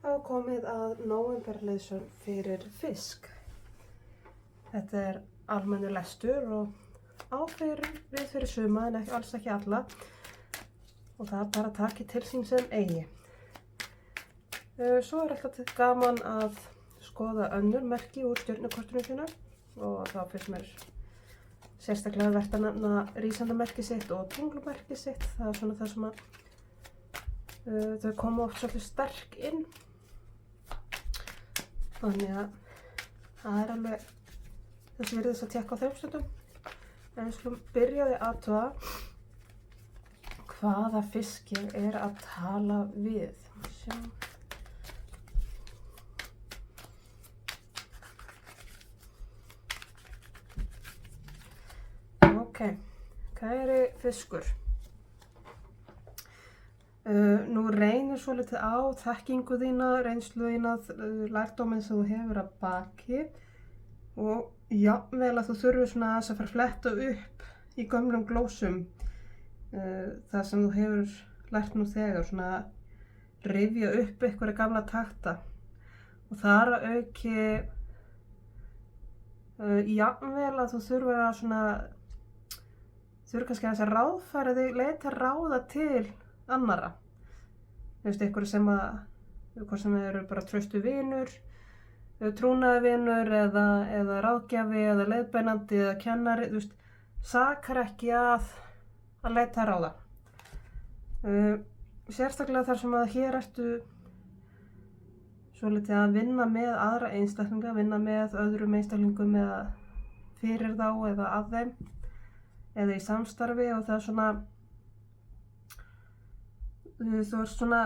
Þá er komið að nóvemberleiðsögn fyrir fisk. Þetta er almennur lestur og við fyrir suma en alls ekki alla. Og það er bara að taka til sín sem eigi. Svo er alltaf gaman að skoða önnur merki úr stjörnukortinu sínu og þá finnst mér sérstaklega vert að nefna rísandamerki sitt og tunglumerki sitt. Það er svona það sem að þau koma oft svolítið sterk inn. Þannig að það er alveg þess virðist að tékka á þeim stundum. En við skulum byrja að athuga hvaða fisk ég er að tala við. Sjá. Ok, kæri fiskur. Nú reynir svolítið á þekkingu þína, reynslu þína, lærdóminn sem þú hefur að baki og jafnvel að þú þurfir svona að fara að fletta upp í gömlum glósum það sem þú hefur lært nú þegar, svona rifja upp einhverja gamla takta og þar að auki jafnvel að þú þurfir að þurfir kannski að ráðfæra þig, leita ráða til annarra. Þú veist, einhverju sem hvort sem eru bara traustu vinur, trúnaði vinur eða ráðgjafi eða leiðbeinandi eða kennari, þú veist, sakar ekki að leita ráða. Sérstaklega þar sem að hér ertu svolítið að vinna með aðra einstaklinga, vinna með öðrum einstaklingum eða fyrir þá eða að þeim eða í samstarfi og það er svona þú ert svona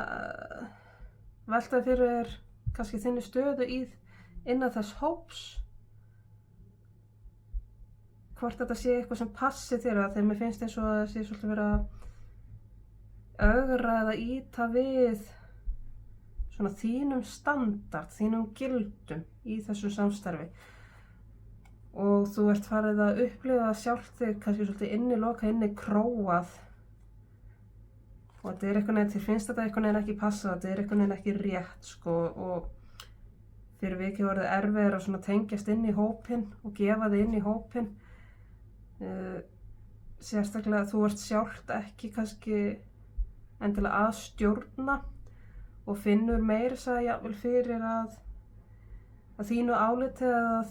veltaði fyrir þér kannski þinni stöðu innan þess hóps hvort þetta sé eitthvað sem passi þér að þegar mér finnst eins og að það sé svolítið vera ögra eða ýta við svona þínum standard, þínum gildum í þessu samstarfi og þú ert farið að upplifa sjálft þig kannski svolítið inni króað og þetta er eitthvað neginn, þér finnst þetta eitthvað neginn ekki passa, þetta er eitthvað neginn ekki rétt sko og fyrir vikið var það erfiðara að svona tengjast inn í hópinn og gefa þig inn í hópinn sérstaklega þú ert sjálft ekki kannski endilega að stjórna og finnur meira segja jafnvel fyrir að þínu áliti eða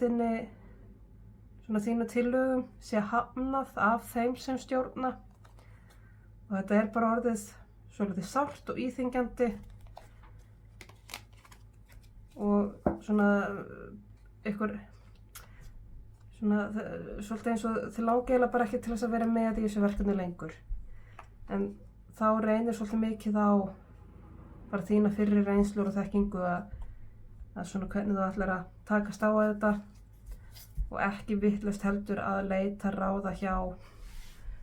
þínu tillögum sé hafnað af þeim sem stjórna og þetta er bara orðið svolítið sárt og íþyngjandi og svona svolítið eins og þið langar eiginlega bara ekki til þess að vera með í þessu verkefni lengur en þá reynir svolítið mikið á bara þína fyrri reynslur og þekkingu að svona hvernig þú ætlar að takast á þetta og ekki vitlaust heldur að leita ráða hjá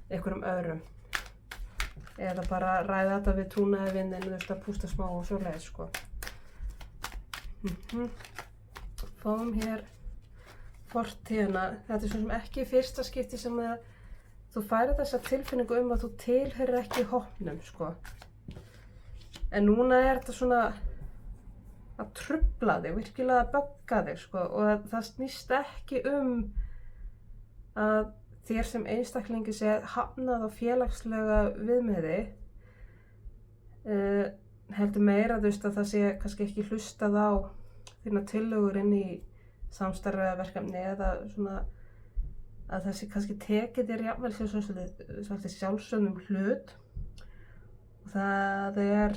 einhverjum öðrum eða bara ræða þetta við trúnaði vinnin þú veist að pústa smá og svoleiðis sko. Fáum hér fortíðina. Þetta er svo sem ekki í fyrsta skipti sem að þú færir þessa tilfinningu að þú tilheyrir ekki hópnum sko. En núna er þetta svona að trufla þig, virkilega að bögga þig sko og það snýst ekki að þér sem einstaklingi sé hafnað á félagslega viðmiði heldur meira þú veist að það sé kannski ekki hlustað á þína tillögur inn í samstarfsverkefni eða svona að það sé kannski tekið þér jafnvel svolítið sjálfsögðum hlut og það er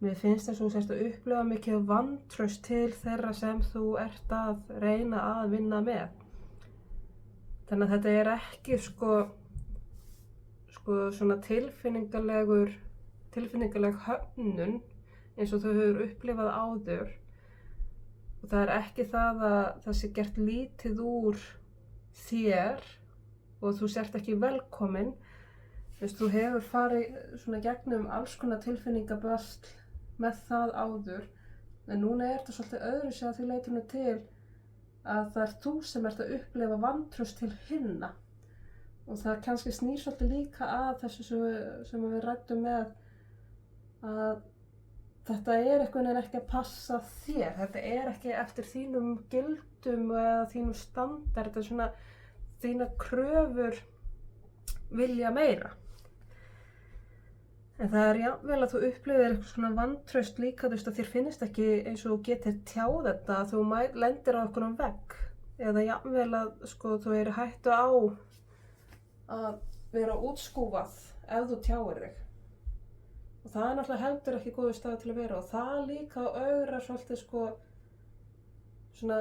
mér finnst þess að þú sérst að upplifa mikið vantraust til þeirra sem þú ert að reyna að vinna með. Þannig að þetta er ekki sko svona tilfinningaleg höfnun eins og þú hefur upplifað áður og það er ekki það að það sé gert lítið úr þér og þú sért ekki velkominn. Þú hefur farið svona gegnum alls konar tilfinningabösl með það áður en núna er þetta svolítið öðruvísi að því leytinu til að það er þú sem ert að upplifa vantraust til hinna og það kannski snýr svolítið líka að þessu sem við ræddum með að þetta er einhvern veginn ekki að passa þér, þetta er ekki eftir þínum gildum eða þínum standard, þetta er svona þínar kröfur vilja meira. En það er jafnvel að þú upplifir eitthvað svona vantraust líka, þú veist, að þér finnst ekki eins og þú getur tjáð þetta, að þú lendir á einhverjum vegg, eða jafnvel að sko þú eru hættu á að vera útskúfað ef þú tjáir þig. Og það er náttúrulega heldur ekki góður stað til að vera, og það líka ögrar svolítið sko svona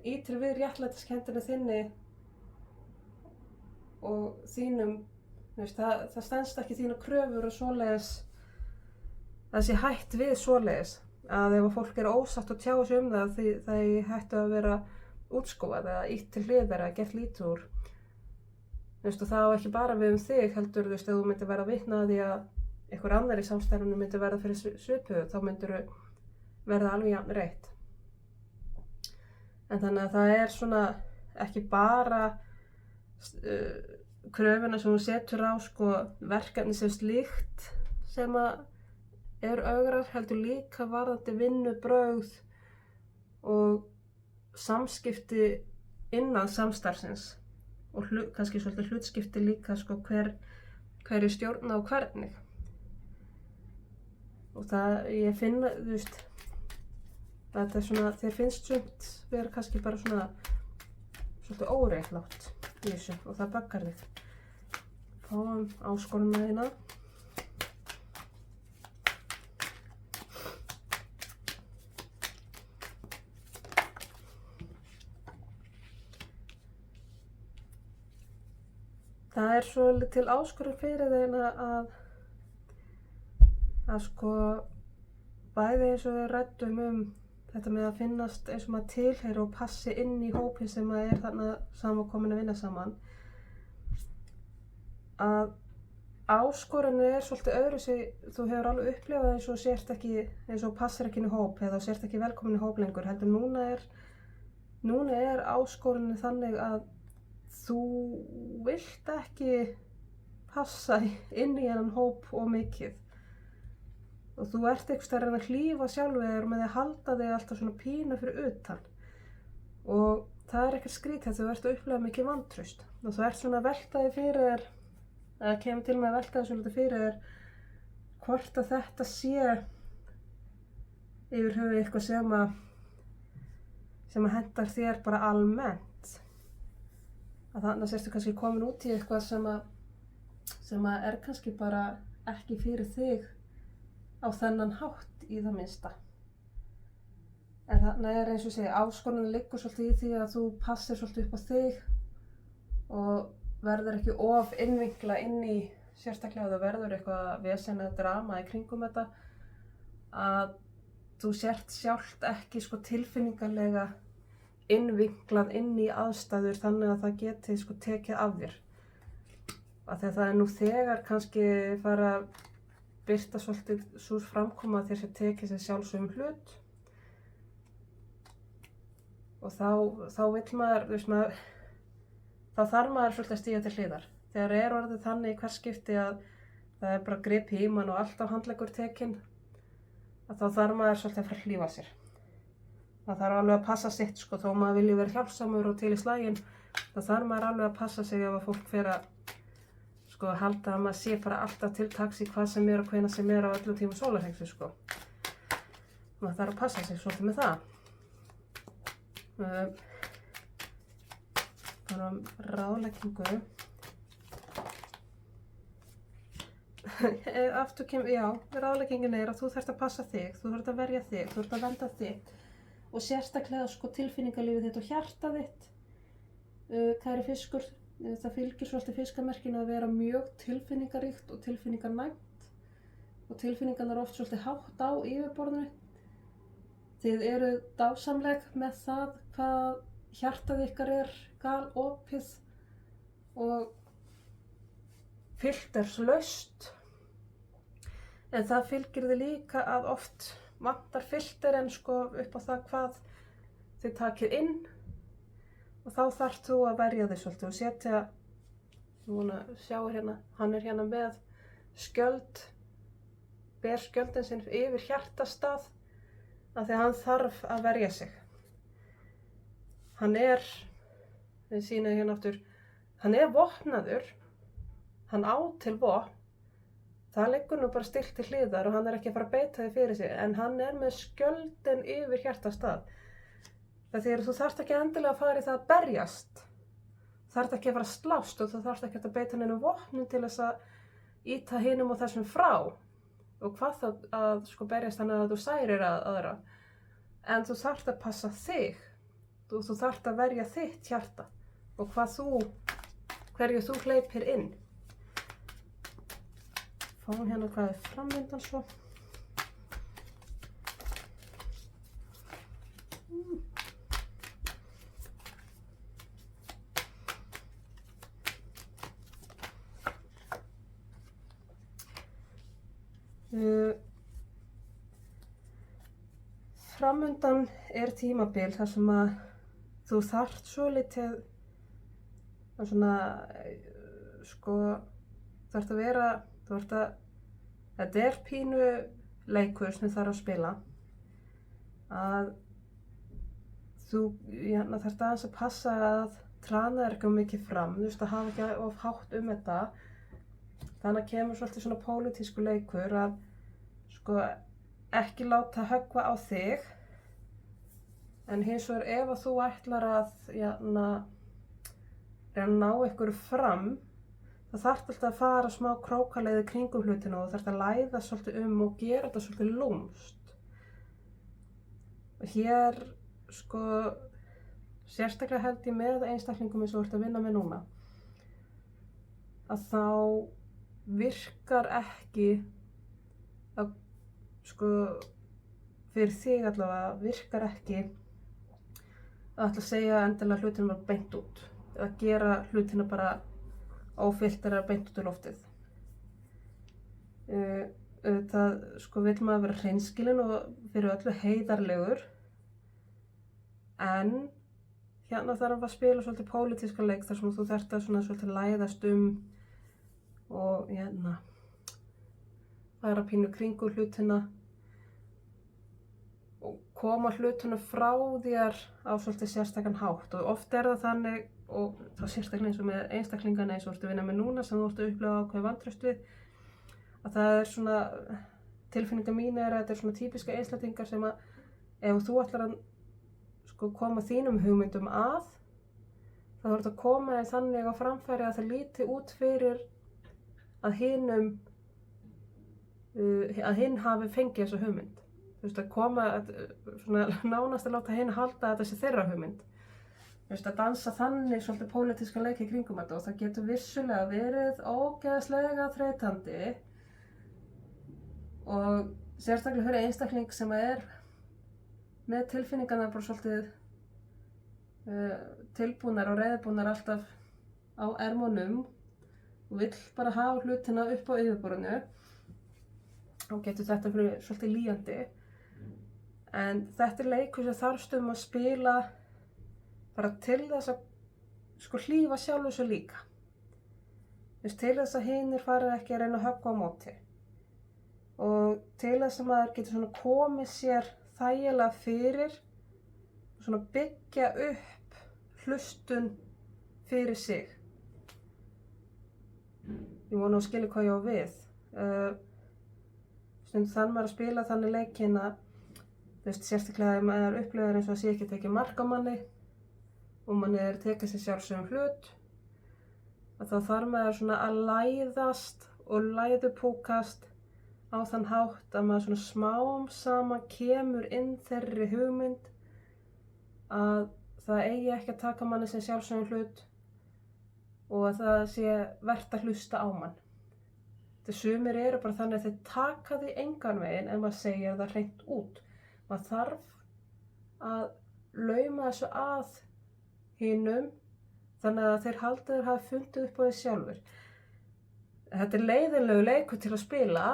ýtir við réttlætiskenndinni þinni og þínum, þú veist, það stenst ekki þína kröfur og svoleiðis, það sé hætt við svoleiðis, að ef fólk er ósatt og tjáir sig það, það hættu að vera útskúfað eða ýtt til hliðar eða gert lítið úr. Þú veist, og það á ekki bara við þig, heldur, þú veist, ef þú myndir vera vitni að því að einhver annar í samstæðunum myndir verða fyrir svipuðu, þá myndir verða alveg jafn reitt. En þannig að það er svona ekki bara kröfuna sem hún setur á sko verkefni sem slíkt sem að ögrar, heldur líka varðandi vinnubrögð og samskipti innan samstarfsins og kannski svolítið hlutskipti líka sko hverju stjórna og hvernig. Og það, ég finna, þú veist, þetta er svona, þér finnst sumt vera kannski bara svona svolítið óréttlátt í þessu og það baggar þig. Fáum áskorunina þína. Það er svolítið til áskorun fyrir þeina að sko bæði eins og við ræddum þetta með að finnast eins og maður tilheyrir og passi inn í hópinn sem maður er þarna samankomin að vinna saman, að áskorunin er svolítið öðru sem þú hefur alveg upplifað eins og sért ekki, eins og passir ekki inn í hóp eða sért ekki velkomin í hóp lengur, heldur núna er áskorunin þannig að þú vilt ekki passa inn í þennan hóp of mikið. Og þú ert einhvers staðar að reyna að hlífa sjálfum þér með því að halda þig alltaf svona pínu fyrir utan. Og það er ekkert skrítið þegar þú ert að upplifa mikið vantraust. Og þú ert svona að velta þig fyrir þér, eða kemur til með að velta þig svolítið fyrir þér, hvort að þetta sé yfir höfuð eitthvað sem að hendar þér bara almennt. Að þannig sérstu kannski komin út í eitthvað sem að er kannski bara ekki fyrir þig á þennan hátt í það minnsta. En þannig er eins og segja, áskorunin liggur svolítið í því að þú passir svolítið upp á þig og verður ekki of innvinkla inn í, sérstaklega að það verður eitthvað vesen eða drama í kringum þetta, að þú sért sjálft ekki sko tilfinningarlega innvinklað inn í aðstæður þannig að það geti sko tekið af þér. Af því að það er nú þegar kannski fara að birta svolítið svo framkoma að þér sé tekið sér sjálfsögum hlut og þá vill maður, þú veist maður, þá þarf maður svolítið að stíga til hliðar. Þegar orðið þannig í hvert skipti að það er bara gripið í mann og alltaf handleggur tekinn, að þá þarf maður svolítið að fara að hlífa sér. Það þarf alveg að passa sitt sko, þó maður vilji vera hjálpsamur og til í slaginn, þá þarf maður alveg að passa sig ef að fólk fer að sko halda að maður sé bara alltaf til taks í hvað sem er og hvenær sem er á öllum tímum sólarhringsins sko. Maður þarf að passa sig svolítið með það. Bara ráðleggingu. Aftur já, ráðleggingin er að þú þarft að passa þig, þú þarft að verja þig, þú þarft að vernda þig og sérstaklega sko tilfinningalífið þitt og hjarta þitt. Kæri fiskur, það fylgir svolítið fiskamerkinu að vera mjög tilfinningaríkt og tilfinninganæmt og tilfinningarnar oft svolítið hátt á yfirborðinu. Þið eru dásamleg með það hvað hjartað ykkar er galopið og filterslaust. En það fylgir þið líka að oft vantar filter en sko upp á það hvað þið takið inn. Og þá þarft þú að verja þig svolítið og setja, ég vona að sjá hérna, hann er hérna með skjöld ber skjöldinn sinn yfir hjartastað af því að hann þarf að verja sig. Hann við sýnum hérna aftur, hann vopnaður, hann á til vopn, það liggur nú bara stillt til hliðar og hann ekki að fara að beita því fyrir sig, en hann með skjöldinn yfir hjartastað. Það þýðir þú þarft ekki endilega að fara í það að berjast, þarft ekki að fara að slást og þú þarft ekki að beita neinu vopnum til þess að ýta hinum og þessum frá. Og hvað þá að sko berjast þannig að þú særir aðra, en þú þarft að passa þig, þú þarft að verja þitt hjarta og hverju þú hleypir inn. Fáum hérna hvað framundan svo. Framundan tímabil þar sem að þú þarft svolítið að svona, sko, þetta pínu leikur sem þarf að spila, að þú þarft aðeins að passa að trana þér ekki mikið fram, þú veist að hafa ekki of hátt þetta, þannig að kemur svolítið svona pólitísku leikur að sko ekki láta höggva á þig, en hins vegar ef að þú ætlar að reyna að ná ykkur fram, það þarf alltaf að fara smá krókaleiði kringum hlutina og þú þarft að læða svolítið og gera þetta svolítið lúmst. Og hér, sko, sérstaklega held ég með einstaklingum eins og þú ert að vinna með núna, að þá virkar ekki að, sko, fyrir þig allavega, virkar ekki að ætla að segja endilega hlutina bara beint út, að gera hlutina bara ófiltera beint út í loftið. Það, sko, vill maður vera hreinskilinn og fyrir öllu heiðarlegur, en hérna þarf að spila svolítið pólitíska leik þar sem þú þarft að svona svolítið læðast og fara pínu kringum hlutina og koma hlutina frá þér á svolítið sérstakann hátt. Og oft það þannig, og þá sérstaklega eins og með einstaklingana eins og þú ert að vinna með núna sem þú ert að upplifa ákveðið vantraust við, að það svona, tilfinningar mín að þetta svona típiska einstaklingar sem að ef þú ætlar að sko koma þínum hugmyndum að, þá þú ert að koma þér þannig á framfæri að það líti út fyrir að hinn hafi fengið þessa hugmynd. Þú veist, að koma, svona nánast að láta hinn halda að þetta sé þeirra hugmynd. Þú veist, að dansa þannig svolítið pólitíska leiki í kringum þetta og það getur vissulega verið ógeðslega þreytandi og sérstaklega fyrir einstakling sem með tilfinningarnar bara svolítið tilbúnar og reiðubúnar alltaf á ermunum og vill bara hafa hlutina upp á yfirborðinu og getur þetta fyrir svolítið lýjandi. En þetta leikur sem þarf stundum að spila bara til þess að sko hlífa sjálfu svo líka. Til þess að hinir farið ekki að reyna að höggva á móti. Og til þess að maður getur svona komið sér þægilega fyrir og svona byggja upp hlustun fyrir sig. Ég vona að skilja hvað ég á við. Stundum þannig maður að spila þannig leikina, þú veist, sérstaklega ef maður upplifir eins og að sé ekki tekið mark á manni og manni tekið sér sjálfsögum hlut, að þá þarf maður svona að læðast og læðupúkast á þann hátt að maður svona smám saman kemur inn þeirri hugmynd að það eigi ekki að taka manni sem sjálfsögum hlut og að það sé vert að hlusta á mann. Sumir eru bara þannig að þeir taka því engan veginn en maður segir það hreint út. Maður þarf að lauma þessu að hinum þannig að þeir halda þeir hafa fundið upp á því sjálfur. Þetta leiðinlegu leikur til að spila,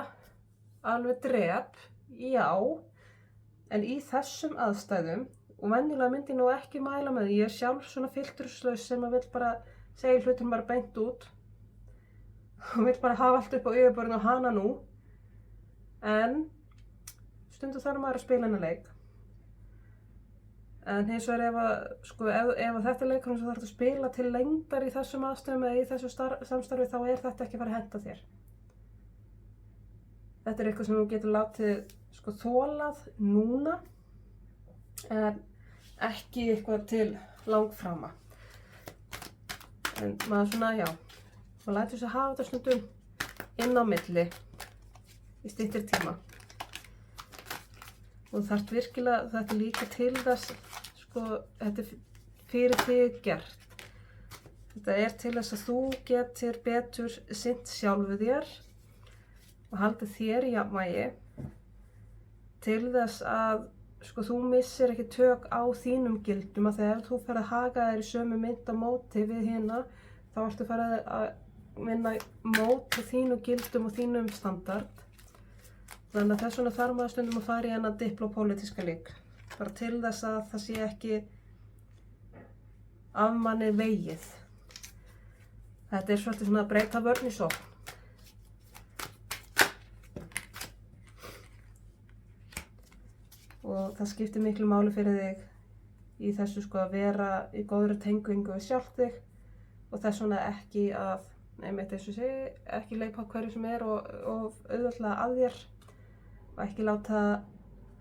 alveg drep, já, en í þessum aðstæðum, og venjulega myndi ég nú ekki mæla með því, ég sjálf svona filturslaus sem að vill bara segja hlutum bara beint út og vill bara hafa allt upp á yfirborðinu og hana nú. En stundum þarf maður að spila hennar leik. En hins vegar ef þetta er leikurinn sem þú þarf að spila til lengdar í þessum aðstöðum eða í þessu samstarfi, þá er þetta ekki að fara að henta þér. Þetta er eitthvað sem þú getur látið þolað núna, en ekki eitthvað til langframa. En maður maður lætur sig hafa þetta stundum inn á milli í styttri tíma. Og þú þarft virkilega, þetta er líka til þess, þetta er fyrir þig gert. Þetta er til þess að þú getur betur sinnt sjálfu þér og haldið þér í jafnvægi, til þess að þú missir ekki tök á þínum gildum, af því ef þú fer að haga þér í sömu mynd á móti við hina, þá ertu farið að vinna mót við þínum gildum og þínum standard. Þannig að þess vegna þarf maður stundum að fara í hennar diplopólitíska leik, bara til þess að það sé ekki af manni vegið. Þetta er svolítið svona að breyta vörn í sókn. Og það skiptir miklu máli fyrir þig í þessu að vera í góðri tengingu við sjálft þig og þess vegna ekki að, einmitt eins og segi, ekki leipa hverju sem er og auðveldlega að þér og ekki láta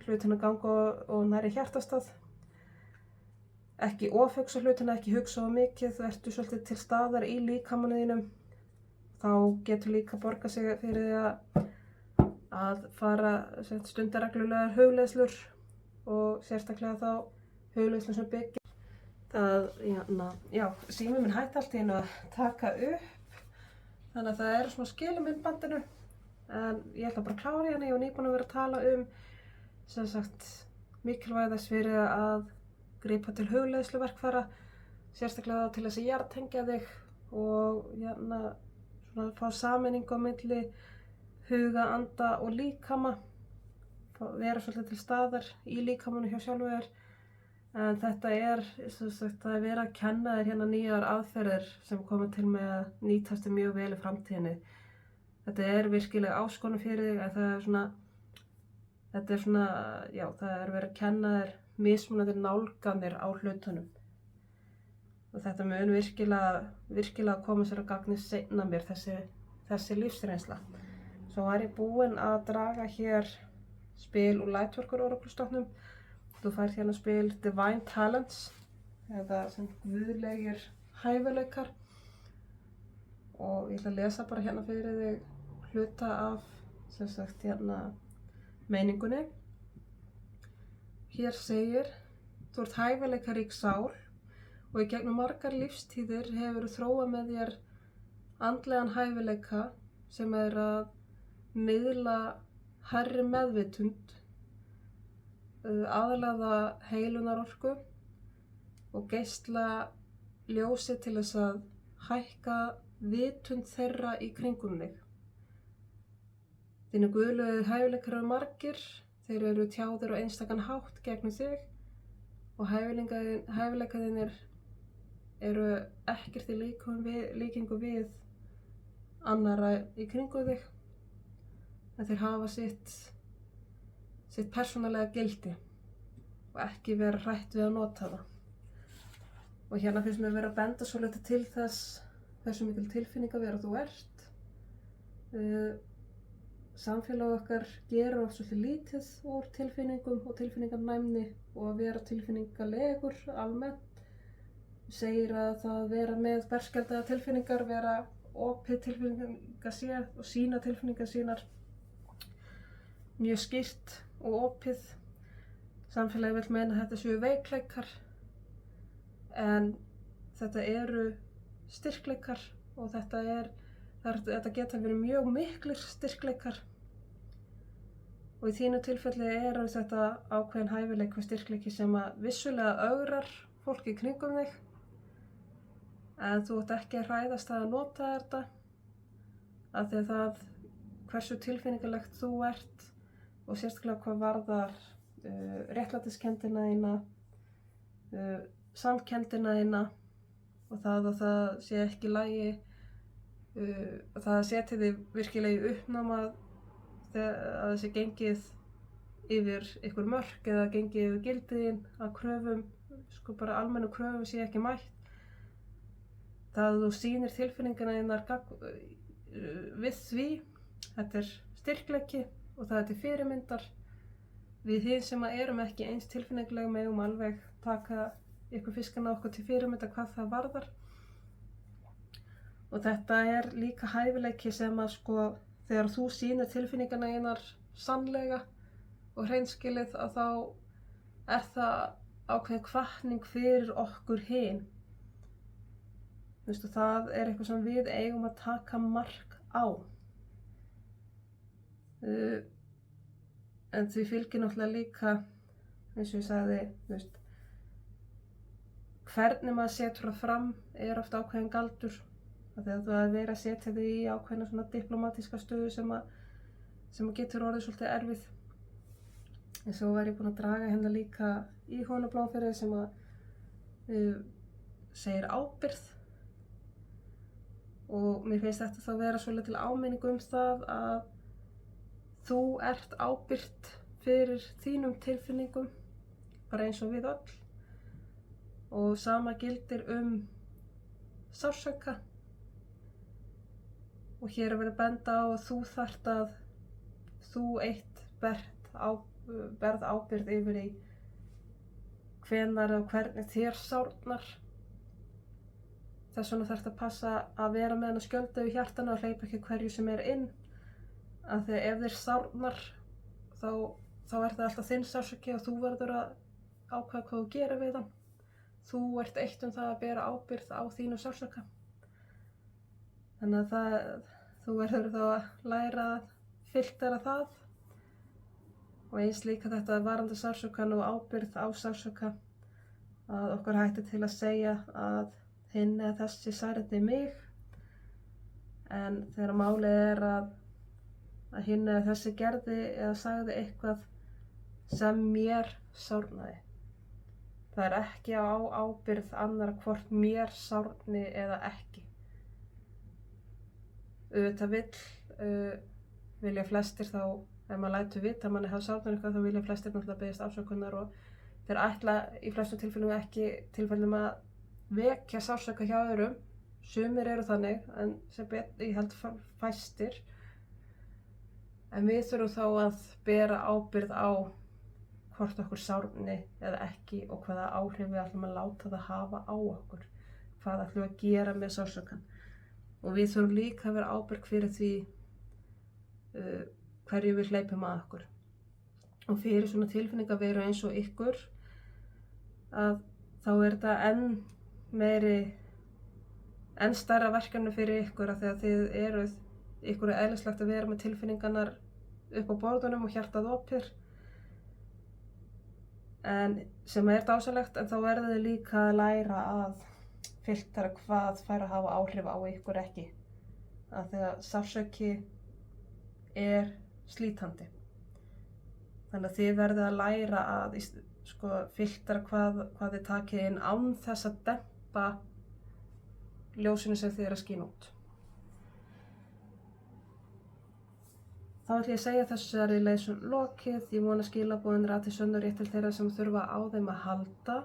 hlutina ganga og nærri hjartastað. Ekki ofhugsa hlutina, ekki hugsa of mikið, þú ertu svolítið til staðar í líkamanum þínum. Þá getur líka borgað sig fyrir því að fara stundarreglulegar hugleiðslur og sérstaklega þá hugleiðslur sem byggja. Síminn minn hætti allt í einu að taka upp, þannig að það eru smá skil í myndbandinu, en ég ætla bara að klára hérna. Ég var nýbúin að vera að tala mikilvægi þess fyrir að grípa til hugleiðsluverkfæra, sérstaklega til þess að jarðtengja þig og fá sameiningu á milli huga, anda og líkama, vera svolítið til staðar í líkamanum hjá sjálfu þér. En þetta er, það er verið að kenna þér hérna nýjar aðferðir sem koma til með að nýtast þér mjög vel í framtíðinni. Þetta er virkilega áskorun fyrir þig, en það er verið að kenna þér mismunandi nálganir á hlutunum. Og þetta mun virkilega koma sér að gagni seinna mér, þessi lífsreynsla. Svo var ég búin að draga hér spil úr Lightworker Oracle-stofnum. Þú fær hérna spil Divine Talents, eða sem guðlegir hæfileikar. Og ég ætla að lesa bara hérna fyrir þig hluta af meiningunni. Hér segir: þú ert hæfileikarík sál og í gegnum margar lífstíðir hefur þróað með þér andlegan hæfileika sem er að miðla hærri meðvitund, aðlaða heilunarorku og geisla ljósi til þess að hækka vitund þeirra í kringum þig. Þínu guðlegu hæfileikar eru margir, þeir eru tjáðir á einstakan hátt gegnum þig og hæfileikar þínir eru ekkert í líkingu við annarra í kringum þig, en þeir hafa sitt persónulega gildi og ekki vera hrætt við að nota það. Og hérna finnst mér vera að benda svolítið til þess hversu mikil tilfinningavera þú ert. Samfélag okkar gerir oft svolítið lítið úr tilfinningum og tilfinninganæmni og að vera tilfinningalegur almennt. Segir að það vera með berskjaldaðar tilfinningar, vera opið tilfinningaséð og sína tilfinningar sínar mjög skýrt og opið. Samfélagi vill meina að þetta séu veikleikar, en þetta eru styrkleikar og þetta geta verið mjög miklir styrkleikar. Og í þínu tilfelli eru þetta ákveðin hæfileik og styrkleiki sem að vissulega ögrar fólki í kringum þig, en þú átt ekki að hræðast að nota þetta, af því að hversu tilfinningalegt þú ert og sérstaklega hvað varðar réttlætiskenndina þína, samkenndina þína og það að það sé ekki í lagi, það setji þig virkilega í uppnám að að það sé gengið yfir ykkur mörk eða gengið yfir gildiðin, að kröfum, sko bara almennu kröfum sé ekki mætt. Það þú sýnir tilfinningana þínar við því, þetta er styrkleiki og það er til fyrirmyndar. Við hin sem erum ekki eins tilfinningleg megum alveg taka ykkur fiskana okkur til fyrirmyndar hvað það varðar. Og þetta er líka hæfileiki sem að sko, þegar þú sýnir tilfinningana þínar sannlega og hreinskilið, að þá er það ákveðin hvatning fyrir okkur hin. Það er eitthvað sem við eigum að taka mark á. En því fylgir náttúrulega líka, eins og ég sagði, hvernig maður setur það fram er oft ákveðin galdur. Þegar þú að vera að setja þig í ákveðna svona diplomatíska stöðu sem getur orðið svolítið erfið. En svo var ég búin að draga hérna líka í Hjónablómafélagið sem að segir ábyrgð. Og mér finnst þetta þá vera svolítið til áminningu það að þú ert ábyrgt fyrir þínum tilfinningum, bara eins og við öll. Og sama gildir sársauka. Og hér er verið að benda á að þú þarft að þú eitt berð ábyrgð yfir í hvenær og hvernig þér sárnar. Þess vegna þarftu að passa að vera með hana skjöldu í hjartanu og hleypa ekki hverju sem er inn. Af því að ef þér sárnar þá er það alltaf þinn sársauki og þú verður að ákveða hvað þú gerir við hann. Þú ert eitt það að bera ábyrgð á þínu sársauka. Þannig að þú verður þá að læra að filtera það. Og eins líka þetta varðandi sársaukann og ábyrgð á sársauka, að okkur hættir til að segja að hinn eða þessi særði mig, en þegar málið er að hinn eða þessi gerði eða sagði eitthvað sem mér sárnaði. Það er ekki á ábyrgð annarra hvort mér sárni eða ekki. Auðvitað vilja flestir þá, ef maður lætur vita að manni hafa sárnað eitthvað, þá vilja flestir náttúrulega biðjast afsökunar og þeir ætla í flestum tilfellum ekki tilfellum að vekja sársauka hjá öðrum. Sumir eru þannig, en ég held fæstir. En við þurfum þá að bera ábyrgð á hvort okkur sárni eða ekki og hvaða áhrif við ætlum að láta það hafa á okkur. Hvað ætlum við að gera með sársaukann. Og við þurfum líka að vera ábyrg fyrir því hverju við hleypum að okkur. Og fyrir svona tilfinningaveru eins og ykkur, að þá er þetta enn stærra verkefni fyrir ykkur, af því að ykkur er eðlislegt að vera með tilfinningarnar upp á borðunum og hjartað opið. En sem er dásamlegt, en þá verður þið líka að læra að filtera hvað fær að hafa áhrif á ykkur ekki. Af því að sársauki er slítandi. Þannig að þið verðið að læra að filtera hvað þið takið inn án þess að dempa ljósinu sem þið er að skína út. Þá ætlum ég að segja þessari leiðsögn lokið. Ég vona skilaboðin rati sönn og rétt til þeirra sem þurfa á þeim að halda.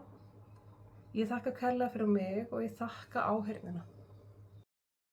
Ég þakka kærlega fyrir mig og ég þakka áheyrnina.